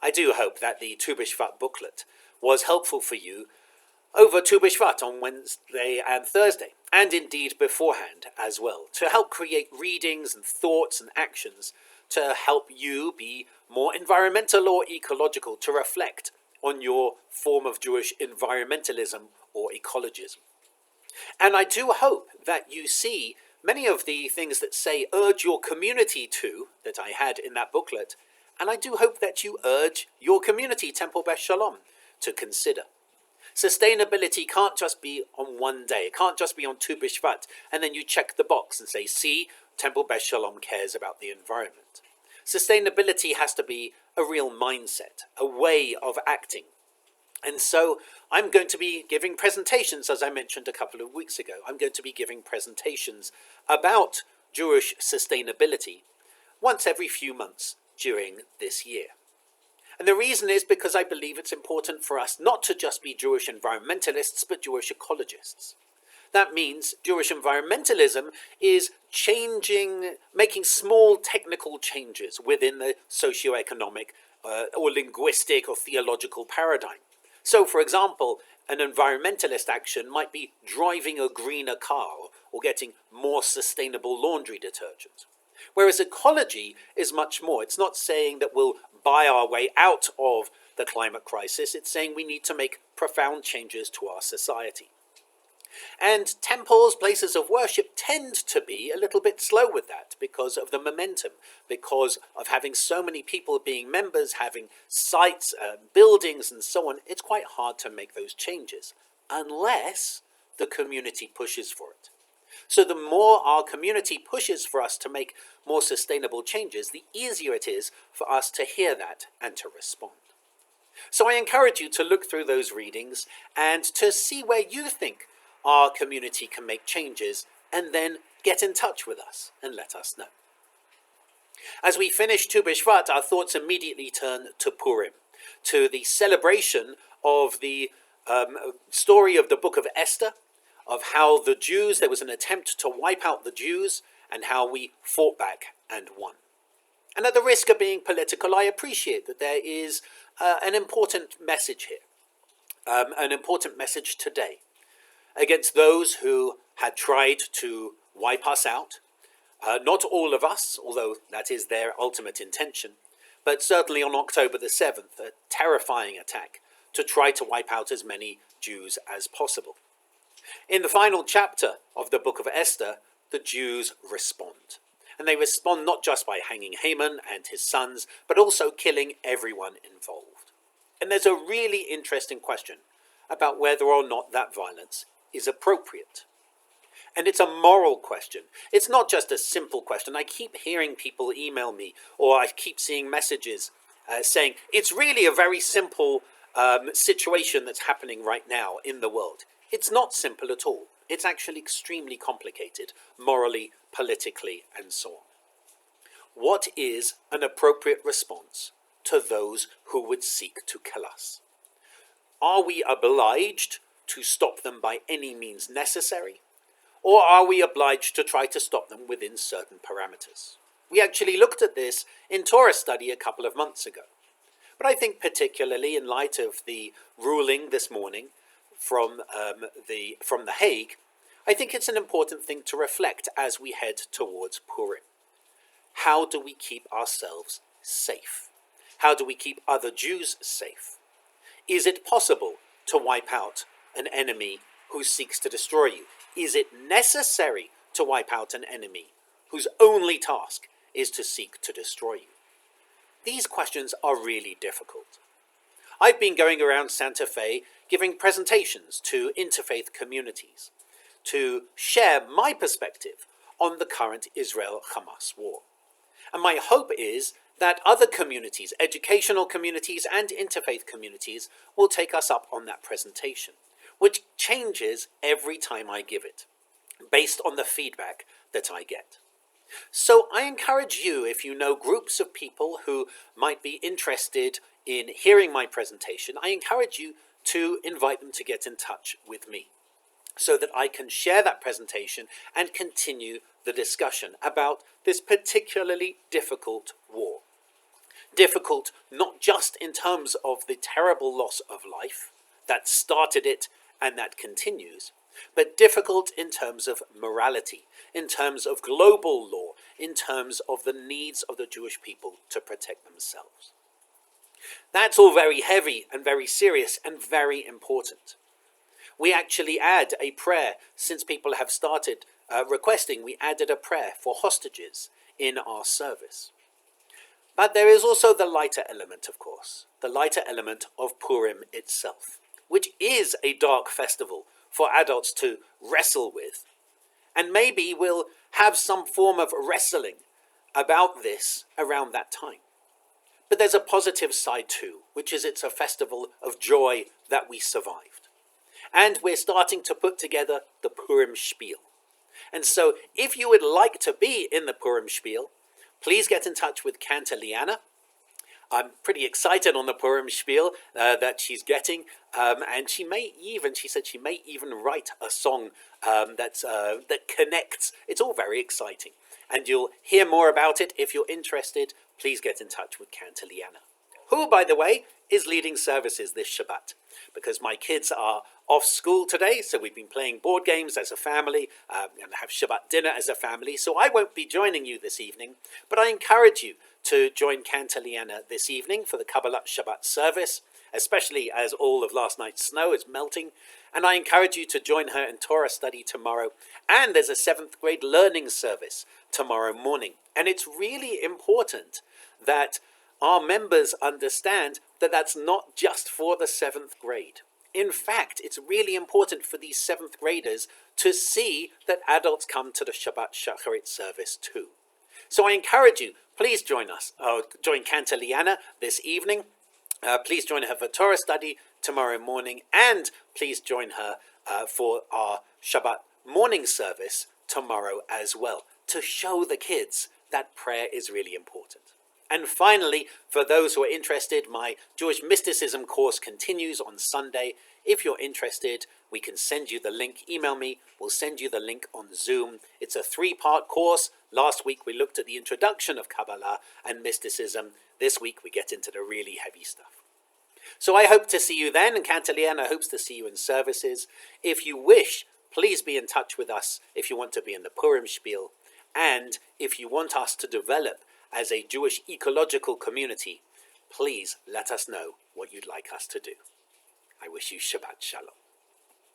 I do hope that the Tu BiShvat booklet was helpful for you over Tu BiShvat on Wednesday and Thursday, and indeed beforehand as well, to help create readings and thoughts and actions to help you be more environmental or ecological, to reflect on your form of Jewish environmentalism or ecologism. And I do hope that you see many of the things that say urge your community to, that I had in that booklet, and I do hope that you urge your community, Temple Beth Shalom, to consider. Sustainability can't just be on one day. It can't just be on Tu BiShvat, and then you check the box and say, see, Temple Beth Shalom cares about the environment. Sustainability has to be a real mindset, a way of acting. And so I'm going to be giving presentations, as I mentioned a couple of weeks ago. I'm going to be giving presentations about Jewish sustainability once every few months during this year. And the reason is because I believe it's important for us not to just be Jewish environmentalists, but Jewish ecologists. That means Jewish environmentalism is making small technical changes within the socioeconomic or linguistic or theological paradigm. So, for example, an environmentalist action might be driving a greener car or getting more sustainable laundry detergent. Whereas ecology is much more. It's not saying that we'll buy our way out of the climate crisis. It's saying we need to make profound changes to our society. And temples, places of worship, tend to be a little bit slow with that because of the momentum, because of having so many people being members, having sites, buildings, and so on. It's quite hard to make those changes unless the community pushes for it. So the more our community pushes for us to make more sustainable changes, the easier it is for us to hear that and to respond. So I encourage you to look through those readings and to see where you think our community can make changes, and then get in touch with us and let us know. As we finish Tu BiShvat, our thoughts immediately turn to Purim, to the celebration of the story of the book of Esther, of how the Jews, there was an attempt to wipe out the Jews, and how we fought back and won. And at the risk of being political, I appreciate that there is an important message here, an important message today, against those who had tried to wipe us out. Not all of us, although that is their ultimate intention, but certainly on October the 7th, a terrifying attack to try to wipe out as many Jews as possible. In the final chapter of the book of Esther, the Jews respond. And they respond not just by hanging Haman and his sons, but also killing everyone involved. And there's a really interesting question about whether or not that violence is appropriate. And it's a moral question. It's not just a simple question. I keep hearing people email me, or I keep seeing messages saying, it's really a very simple situation that's happening right now in the world. It's not simple at all. It's actually extremely complicated, morally, politically, and so on. What is an appropriate response to those who would seek to kill us? Are we obliged to stop them by any means necessary? Or are we obliged to try to stop them within certain parameters? We actually looked at this in Torah study a couple of months ago. But I think particularly in light of the ruling this morning from the Hague, I think it's an important thing to reflect as we head towards Purim. How do we keep ourselves safe? How do we keep other Jews safe? Is it possible to wipe out an enemy who seeks to destroy you? Is it necessary to wipe out an enemy whose only task is to seek to destroy you? These questions are really difficult. I've been going around Santa Fe giving presentations to interfaith communities to share my perspective on the current Israel-Hamas war. And my hope is that other communities, educational communities and interfaith communities, will take us up on that presentation, which changes every time I give it, based on the feedback that I get. So I encourage you, if you know groups of people who might be interested in hearing my presentation, I encourage you to invite them to get in touch with me so that I can share that presentation and continue the discussion about this particularly difficult war. Difficult not just in terms of the terrible loss of life that started it and that continues, but difficult in terms of morality, in terms of global law, in terms of the needs of the Jewish people to protect themselves. That's all very heavy and very serious and very important. We actually add a prayer, since people have started requesting, we added a prayer for hostages in our service. But there is also the lighter element, of course, the lighter element of Purim itself, which is a dark festival for adults to wrestle with. And maybe we'll have some form of wrestling about this around that time. But there's a positive side too, which is it's a festival of joy that we survived. And we're starting to put together the Purim spiel. And so if you would like to be in the Purim spiel, please get in touch with Cantor Liana. I'm pretty excited on the Purim spiel that she's getting, and she said she may even write a song that connects. It's all very exciting, and you'll hear more about it if you're interested. Please get in touch with Cantor Liana, who, by the way, is leading services this Shabbat, because my kids are off school today, so we've been playing board games as a family and have Shabbat dinner as a family, so I won't be joining you this evening, but I encourage you to join Cantor Liana this evening for the Kabbalat Shabbat service, especially as all of last night's snow is melting, and I encourage you to join her in Torah study tomorrow, and there's a 7th grade learning service tomorrow morning, and it's really important that our members understand that that's not just for the 7th grade. In fact, it's really important for these 7th graders to see that adults come to the Shabbat Shacharit service too. So I encourage you, please join us, join Cantor Liana this evening. Please join her for Torah study tomorrow morning, and please join her for our Shabbat morning service tomorrow as well, to show the kids that prayer is really important. And finally, for those who are interested, my Jewish mysticism course continues on Sunday. If you're interested, we can send you the link. Email me, we'll send you the link on Zoom. It's a 3-part course. Last week we looked at the introduction of Kabbalah and mysticism. This week we get into the really heavy stuff. So I hope to see you then, and Cantor Liana hopes to see you in services. If you wish, please be in touch with us if you want to be in the Purim spiel. And if you want us to develop as a Jewish ecological community, please let us know what you'd like us to do. I wish you Shabbat Shalom.